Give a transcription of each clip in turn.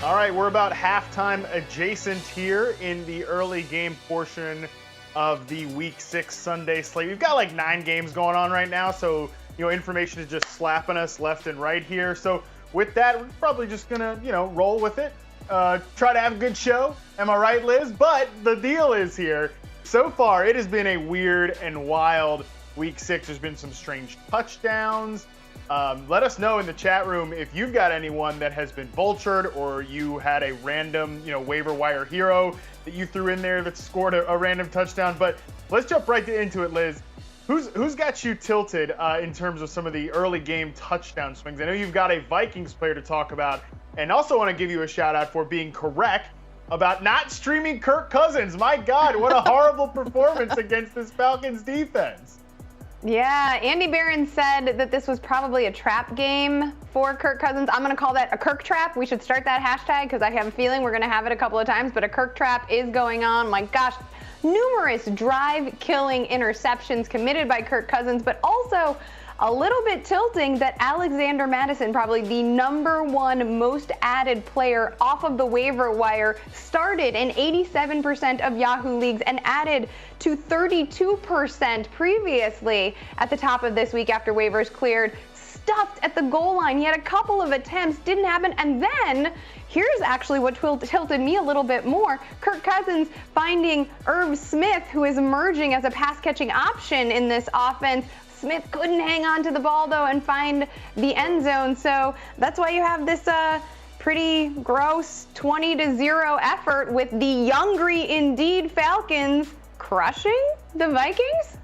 All right, we're about halftime adjacent here in the early game portion of the Week 6 Sunday slate. We've got like 9 games going on right now, so information is just slapping us left and right here. So with that, we're probably just gonna roll with it. Try to have a good show. Am I right, Liz? But the deal is here. So far, it has been a weird and wild Week 6. There's been some strange touchdowns. Let us know in the chat room if you've got anyone that has been vultured or you had a random, waiver wire hero that you threw in there that scored a random touchdown. But let's jump right into it, Liz. Who's got you tilted in terms of some of the early game touchdown swings? I know you've got a Vikings player to talk about, and also want to give you a shout out for being correct about not streaming Kirk Cousins. My God, what a horrible performance against this Falcons defense. Yeah, Andy Barron said that this was probably a trap game for Kirk Cousins. I'm going to call that a Kirk trap. We should start that hashtag because I have a feeling we're going to have it a couple of times, but a Kirk trap is going on. My gosh, numerous drive-killing interceptions committed by Kirk Cousins, but also a little bit tilting that Alexander Mattison, probably the #1 most added player off of the waiver wire, started in 87% of Yahoo leagues and added to 32% previously at the top of this week after waivers cleared. Stuffed at the goal line. He had a couple of attempts, didn't happen, and then here's actually what tilted me a little bit more. Kirk Cousins finding Irv Smith, who is emerging as a pass-catching option in this offense. Smith couldn't hang on to the ball, though, and find the end zone. So that's why you have this pretty gross 20-0 effort with the youngry indeed Falcons crushing the Vikings.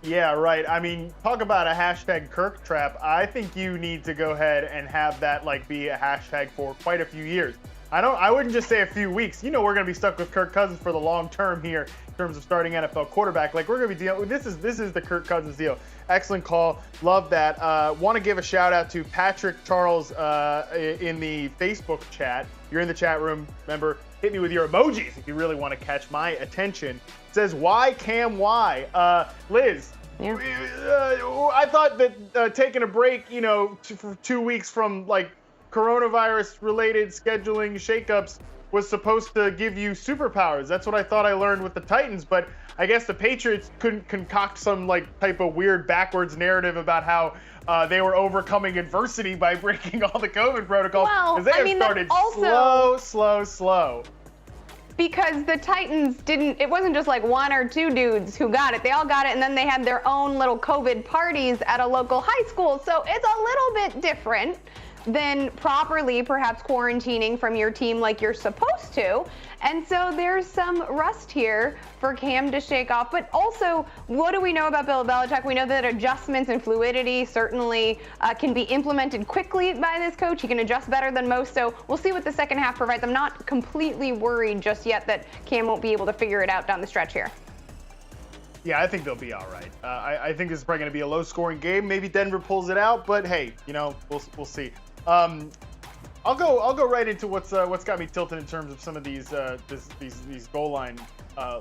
Yeah, right. I mean, talk about a hashtag Kirk trap. I think you need to go ahead and have that be a hashtag for quite a few years. I wouldn't just say a few weeks. We're going to be stuck with Kirk Cousins for the long term here in terms of starting NFL quarterback. We're going to be dealing. This is the Kirk Cousins deal. Excellent call. Love that. Want to give a shout out to Patrick Charles in the Facebook chat. You're in the chat room. Remember, hit me with your emojis if you really want to catch my attention. It says, why Cam, why? Liz. Yeah. I thought that taking a break, for 2 weeks from coronavirus-related scheduling shakeups was supposed to give you superpowers. That's what I thought I learned with the Titans, but I guess the Patriots couldn't concoct some type of weird backwards narrative about how they were overcoming adversity by breaking all the COVID protocols. Well, they have started slow. Because the Titans it wasn't just 1 or 2 dudes who got it. They all got it, and then they had their own little COVID parties at a local high school. So it's a little bit different than properly perhaps quarantining from your team like you're supposed to. And so there's some rust here for Cam to shake off. But also, what do we know about Bill Belichick? We know that adjustments and fluidity certainly can be implemented quickly by this coach. He can adjust better than most. So we'll see what the second half provides. I'm not completely worried just yet that Cam won't be able to figure it out down the stretch here. Yeah, I think they'll be all right. I think this is probably going to be a low-scoring game. Maybe Denver pulls it out, but hey, we'll see. I'll go right into what's got me tilted in terms of some of these goal line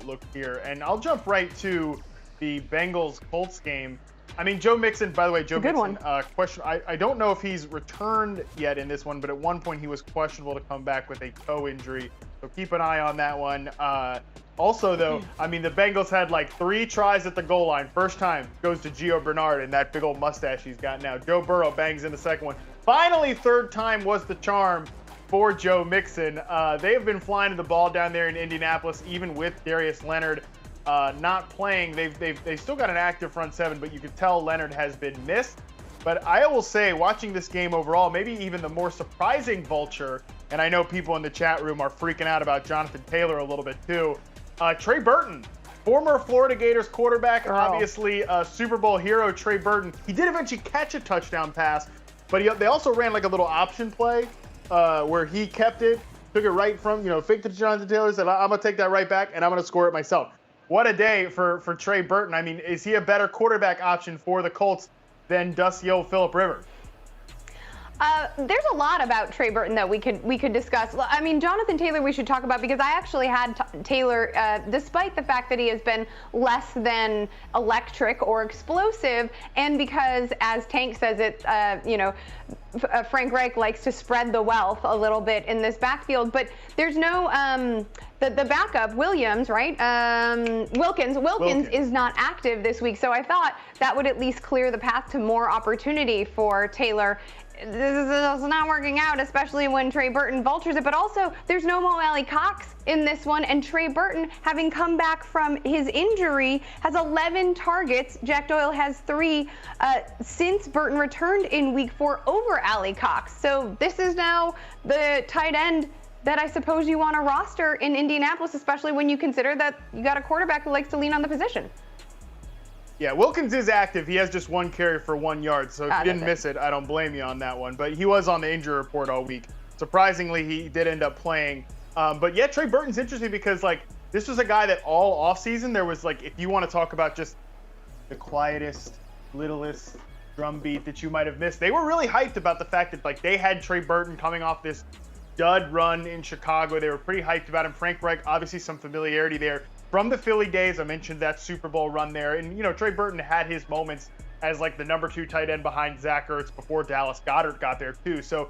look here, and I'll jump right to the Bengals Colts game. I mean, Joe Mixon, by the way, question. I don't know if he's returned yet in this one, but at one point he was questionable to come back with a toe injury, so keep an eye on that one. Also, though, I mean, the Bengals had 3 tries at the goal line. First time goes to Gio Bernard and that big old mustache he's got now. Joe Burrow bangs in the second one. Finally, third time was the charm for Joe Mixon. They have been flying the ball down there in Indianapolis, even with Darius Leonard not playing. They've still got an active front seven, but you could tell Leonard has been missed. But I will say, watching this game overall, maybe even the more surprising vulture, and I know people in the chat room are freaking out about Jonathan Taylor a little bit too. Trey Burton, former Florida Gators quarterback, obviously a Super Bowl hero, Trey Burton. He did eventually catch a touchdown pass, but they also ran a little option play where he kept it, took it right from, faked it to Jonathan Taylor, said, I'm going to take that right back, and I'm going to score it myself. What a day for Trey Burton. I mean, is he a better quarterback option for the Colts than dusty old Phillip Rivers? There's a lot about Trey Burton that we could discuss. I mean, Jonathan Taylor we should talk about, because I actually had Taylor, despite the fact that he has been less than electric or explosive, and because, as Tank says it, Frank Reich likes to spread the wealth a little bit in this backfield. But there's no the backup, Williams, right? Wilkins is not active this week, so I thought that would at least clear the path to more opportunity for Taylor. This is not working out, especially when Trey Burton vultures it. But also, there's no Mo Alley-Cox in this one, and Trey Burton, having come back from his injury, has 11 targets. Jack Doyle has 3 since Burton returned in Week 4 over Alley-Cox. So this is now the tight end that I suppose you want to roster in Indianapolis, especially when you consider that you got a quarterback who likes to lean on the position. Yeah, Wilkins is active. He has just 1 carry for 1 yard, so if you didn't miss it, I don't blame you on that one. But he was on the injury report all week. Surprisingly, he did end up playing. But yeah, Trey Burton's interesting because, this was a guy that all offseason there was, if you want to talk about just the quietest, littlest drumbeat that you might have missed, they were really hyped about the fact that, they had Trey Burton coming off this dud run in Chicago. They were pretty hyped about him. Frank Reich, obviously some familiarity there from the Philly days. I mentioned that Super Bowl run there. And, Trey Burton had his moments as, the number 2 tight end behind Zach Ertz before Dallas Goedert got there, too. So,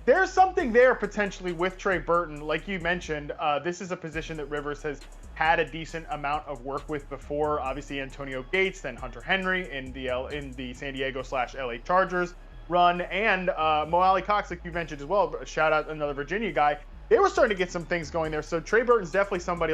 there's something there potentially with Trey Burton. Like you mentioned, this is a position that Rivers has had a decent amount of work with before. Obviously, Antonio Gates, then Hunter Henry in the San Diego/LA Chargers run, and Mo Alley-Cox, like you mentioned as well. Shout out another Virginia guy. They were starting to get some things going there. So Trey Burton's definitely somebody,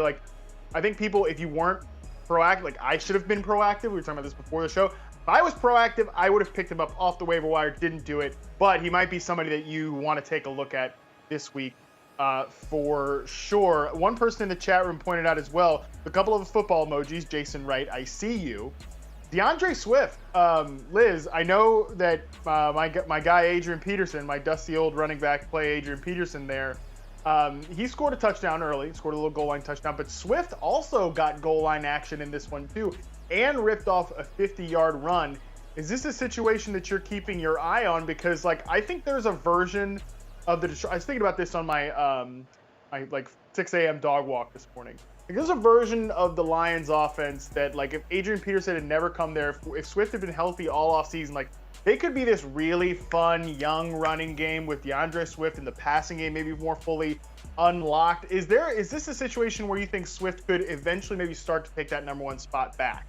I think people, if you weren't proactive, I should have been proactive. We were talking about this before the show. If I was proactive, I would have picked him up off the waiver wire, didn't do it. But he might be somebody that you want to take a look at this week for sure. One person in the chat room pointed out as well, a couple of football emojis. Jason Wright, I see you. Deandre Swift, Liz, I know that my guy Adrian Peterson, my dusty old running back play Adrian Peterson there, he scored a touchdown early, scored a little goal line touchdown, but Swift also got goal line action in this one too, and ripped off a 50-yard run. Is this a situation that you're keeping your eye on? Because I think there's a version of I was thinking about this on my 6 a.m. dog walk this morning. There's a version of the Lions offense that, if Adrian Peterson had never come there, if Swift had been healthy all offseason, they could be this really fun, young running game with DeAndre Swift, and the passing game maybe more fully unlocked. Is this a situation where you think Swift could eventually maybe start to take that number 1 spot back?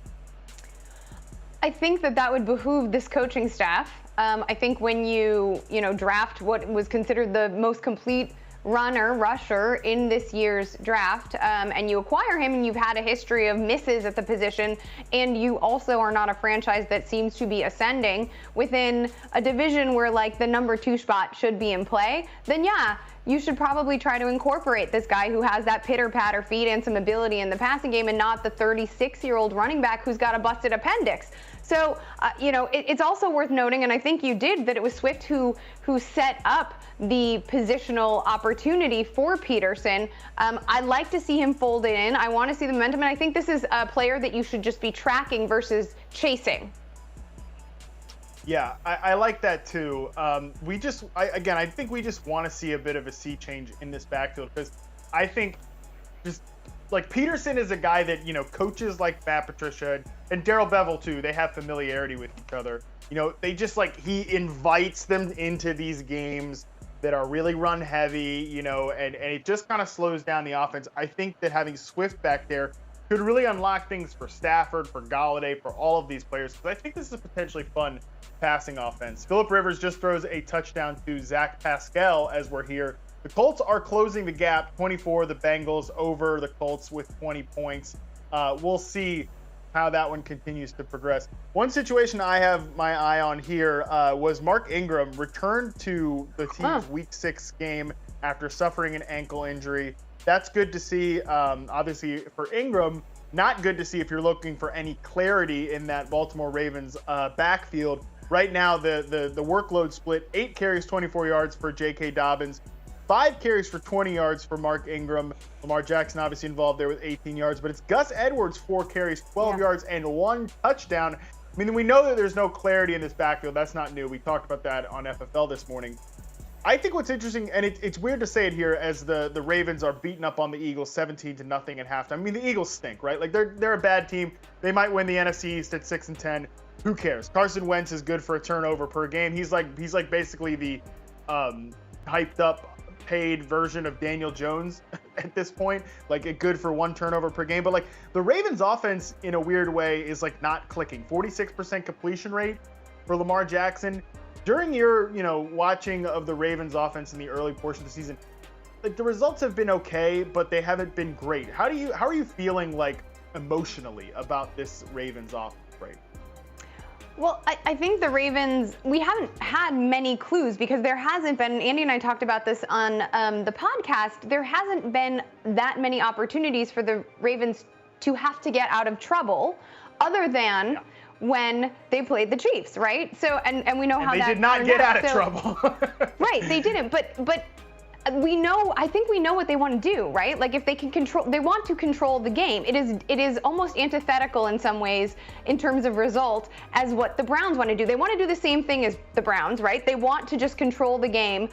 I think that would behoove this coaching staff. I think when you draft what was considered the most complete rusher in this year's draft, and you acquire him, and you've had a history of misses at the position, and you also are not a franchise that seems to be ascending within a division where the number 2 spot should be in play, then yeah, you should probably try to incorporate this guy who has that pitter-patter feet and some ability in the passing game, and not the 36-year-old running back who's got a busted appendix. So, it's also worth noting, and I think you did, that it was Swift who set up the positional opportunity for Peterson. I'd like to see him folded in. I want to see the momentum, and I think this is a player that you should just be tracking versus chasing. Yeah, I like that too. I think we just want to see a bit of a sea change in this backfield, because I think just Peterson is a guy that, coaches like Matt Patricia and Darrell Bevell too, they have familiarity with each other. They just he invites them into these games that are really run heavy, and it just kind of slows down the offense. I think that having Swift back there could really unlock things for Stafford, for Galladay, for all of these players, because I think this is a potentially fun passing offense. Phillip Rivers just throws a touchdown to Zach Pascal as we're here. The Colts are closing the gap, 24, the Bengals over the Colts with 20 points. We'll see how that one continues to progress. One situation I have my eye on here was Mark Ingram returned to the team's Week 6 game after suffering an ankle injury. That's good to see. Obviously, for Ingram, not good to see if you're looking for any clarity in that Baltimore Ravens backfield. Right now, the workload split, 8 carries, 24 yards for J.K. Dobbins, 5 carries for 20 yards for Mark Ingram. Lamar Jackson obviously involved there with 18 yards, but it's Gus Edwards, 4 carries, 12 yards, and 1 touchdown. I mean, we know that there's no clarity in this backfield. That's not new. We talked about that on FFL this morning. I think what's interesting, and it's weird to say it here, as the Ravens are beating up on the Eagles 17-0 at halftime. I mean, the Eagles stink, right? Like they're a bad team. They might win the NFC East at 6-10. Who cares? Carson Wentz is good for a turnover per game. He's like basically the hyped up, paid version of Daniel Jones at this point. Like a good for one turnover per game. But like the Ravens offense in a weird way is like not clicking. 46% completion rate for Lamar Jackson. During your, watching of the Ravens offense in the early portion of the season, like the results have been okay, but they haven't been great. How are you feeling like emotionally about this Ravens offense right? Well, I think the Ravens, we haven't had many clues because there hasn't been, Andy and I talked about this on the podcast, there hasn't been that many opportunities for the Ravens to have to get out of trouble other than when they played the Chiefs, right? So, and we know how that they did not get out of trouble. Right, they didn't, but I think we know what they want to do, right? Like if they can they want to control the game. It is almost antithetical in some ways in terms of result as what the Browns want to do. They want to do the same thing as the Browns, right? They want to just control the game.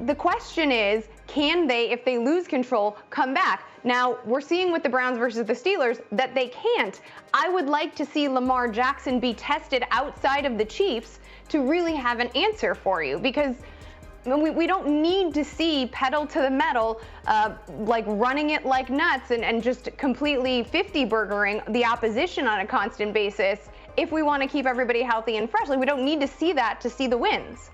The question is, can they, if they lose control, come back? Now, we're seeing with the Browns versus the Steelers that they can't. I would like to see Lamar Jackson be tested outside of the Chiefs to really have an answer for you, because we don't need to see pedal to the metal, like running it like nuts and just completely 50-burgering the opposition on a constant basis if we want to keep everybody healthy and fresh. Like, we don't need to see that to see the wins.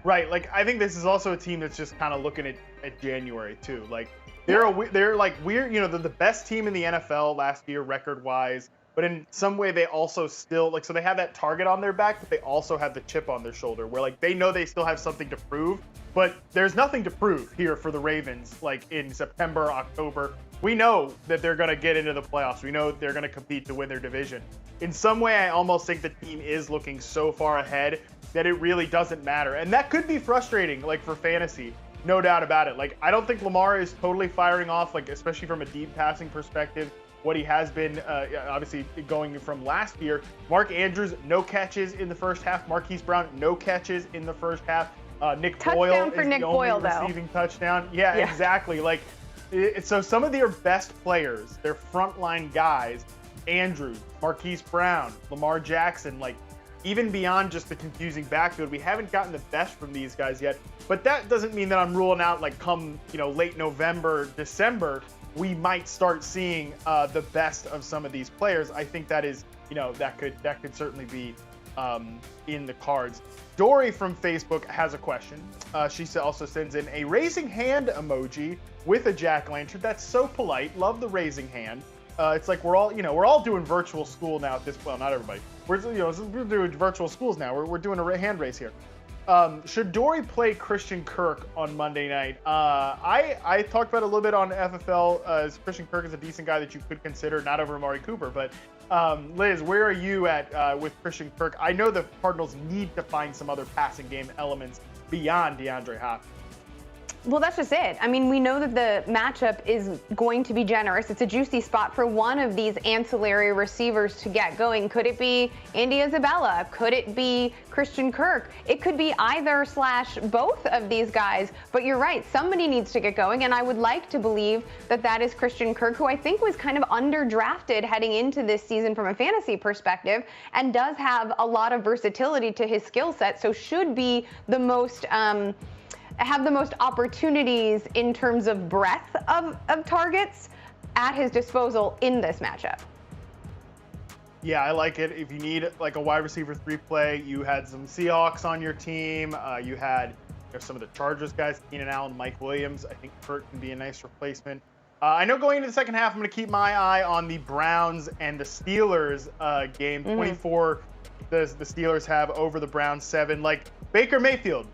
Right. Like, I think this is also a team that's just kind of looking at January, too. Like, they're like weird, they're the best team in the NFL last year record-wise. But in some way, they also still, so they have that target on their back, but they also have the chip on their shoulder where, they know they still have something to prove. But there's nothing to prove here for the Ravens, in September, October. We know that they're going to get into the playoffs. We know they're going to compete to win their division. In some way, I almost think the team is looking so far ahead that it really doesn't matter. And that could be frustrating, for fantasy. No doubt about it. I don't think Lamar is totally firing off, especially from a deep passing perspective, what he has been, obviously going from last year. Mark Andrews, no catches in the first half. Marquise Brown, no catches in the first half. Nick Boyle is the only receiving touchdown. Yeah, exactly. So some of their best players, their frontline guys, Andrews, Marquise Brown, Lamar Jackson, even beyond just the confusing backfield, we haven't gotten the best from these guys yet. But that doesn't mean that I'm ruling out, come, late November, December, we might start seeing the best of some of these players. I think that is, that could certainly be in the cards. Dory from Facebook has a question. She also sends in a raising hand emoji with a jack-o'-lantern. That's so polite. Love the raising hand. It's like we're all doing virtual school now at this point. Well, not everybody. We're doing virtual schools now. We're doing a hand raise here. Should Dory play Christian Kirk on Monday night? I talked about it a little bit on FFL. As Christian Kirk is a decent guy that you could consider, not over Amari Cooper. But Liz, where are you at with Christian Kirk? I know the Cardinals need to find some other passing game elements beyond DeAndre Hopkins. Well, that's just it. I mean, we know that the matchup is going to be generous. It's a juicy spot for one of these ancillary receivers to get going. Could it be Andy Isabella? Could it be Christian Kirk? It could be either/both of these guys. But you're right. Somebody needs to get going. And I would like to believe that that is Christian Kirk, who I think was kind of underdrafted heading into this season from a fantasy perspective and does have a lot of versatility to his skill set. So should be the most have the most opportunities in terms of breadth of targets at his disposal in this matchup. Yeah, I like it. If you need a wide receiver 3 play, you had some Seahawks on your team. You had some of the Chargers guys, Keenan Allen, Mike Williams. I think Kirk can be a nice replacement. I know going into the second half, I'm going to keep my eye on the Browns and the Steelers game. 24, the Steelers have over the Browns 7. Baker Mayfield,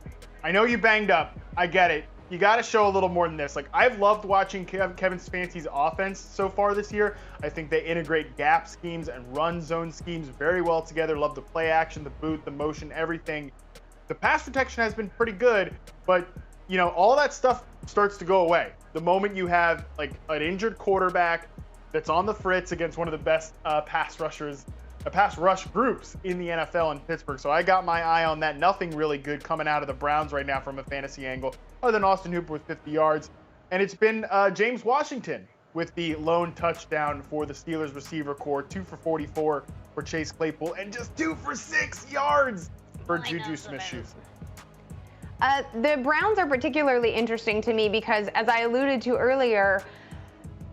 I know you banged up. I get it. You got to show a little more than this. I've loved watching Kevin Stefanski's offense so far this year. I think they integrate gap schemes and run zone schemes very well together. Love the play action, the boot, the motion, everything. The pass protection has been pretty good, but all that stuff starts to go away the moment you have an injured quarterback that's on the fritz against one of the best pass rushers pass rush groups in the NFL in Pittsburgh. So I got my eye on that. Nothing really good coming out of the Browns right now from a fantasy angle, other than Austin Hooper with 50 yards. And it's been James Washington with the lone touchdown for the Steelers receiver core, 2 for 44 for Chase Claypool, and just 2 for 6 yards for Juju Smith-Schuster. The Browns are particularly interesting to me because, as I alluded to earlier,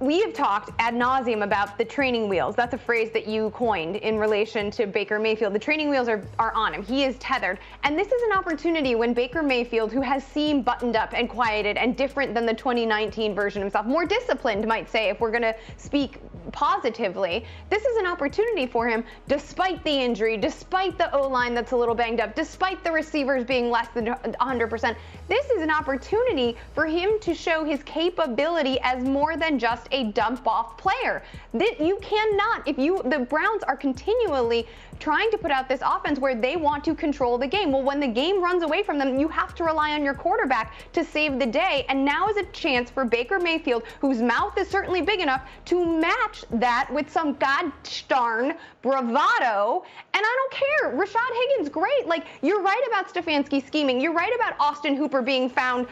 we have talked ad nauseum about the training wheels. That's a phrase that you coined in relation to Baker Mayfield. The training wheels are on him. He is tethered. And this is an opportunity when Baker Mayfield, who has seemed buttoned up and quieted and different than the 2019 version himself, more disciplined, might say, if we're going to speak positively, this is an opportunity for him, despite the injury, despite the O-line that's a little banged up, despite the receivers being less than 100%. This is an opportunity for him to show his capability as more than just a dump-off player. That you cannot, the Browns are continually trying to put out this offense where they want to control the game. Well, when the game runs away from them, you have to rely on your quarterback to save the day. And now is a chance for Baker Mayfield, whose mouth is certainly big enough, to match that with some god darn bravado. And I don't care. Rashad Higgins, great. Like, you're right about Stefanski scheming. You're right about Austin Hooper being found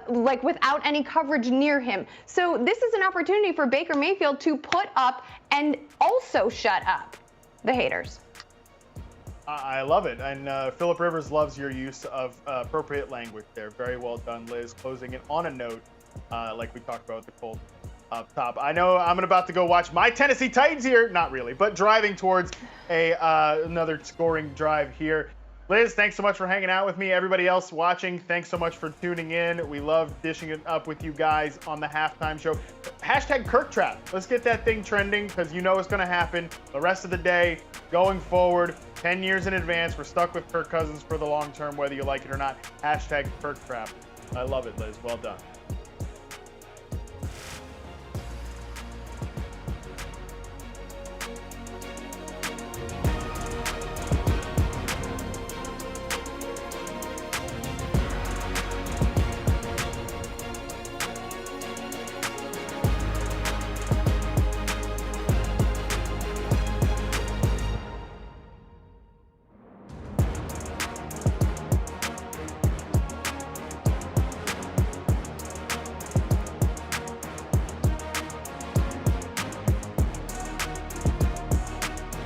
without any coverage near him. So this is an opportunity for Baker Mayfield to put up and also shut up the haters. I love it. And Philip Rivers loves your use of appropriate language there. Very well done, Liz. Closing it on a note, like we talked about with the Colts up top. I know I'm about to go watch my Tennessee Titans here. Not really, but driving towards another scoring drive here. Liz, thanks so much for hanging out with me. Everybody else watching, thanks so much for tuning in. We love dishing it up with you guys on the halftime show. Hashtag Kirk Trap. Let's get that thing trending because you know it's going to happen the rest of the day going forward. 10 years in advance, we're stuck with Kirk Cousins for the long term, whether you like it or not. Hashtag Kirk Trap. I love it, Liz. Well done.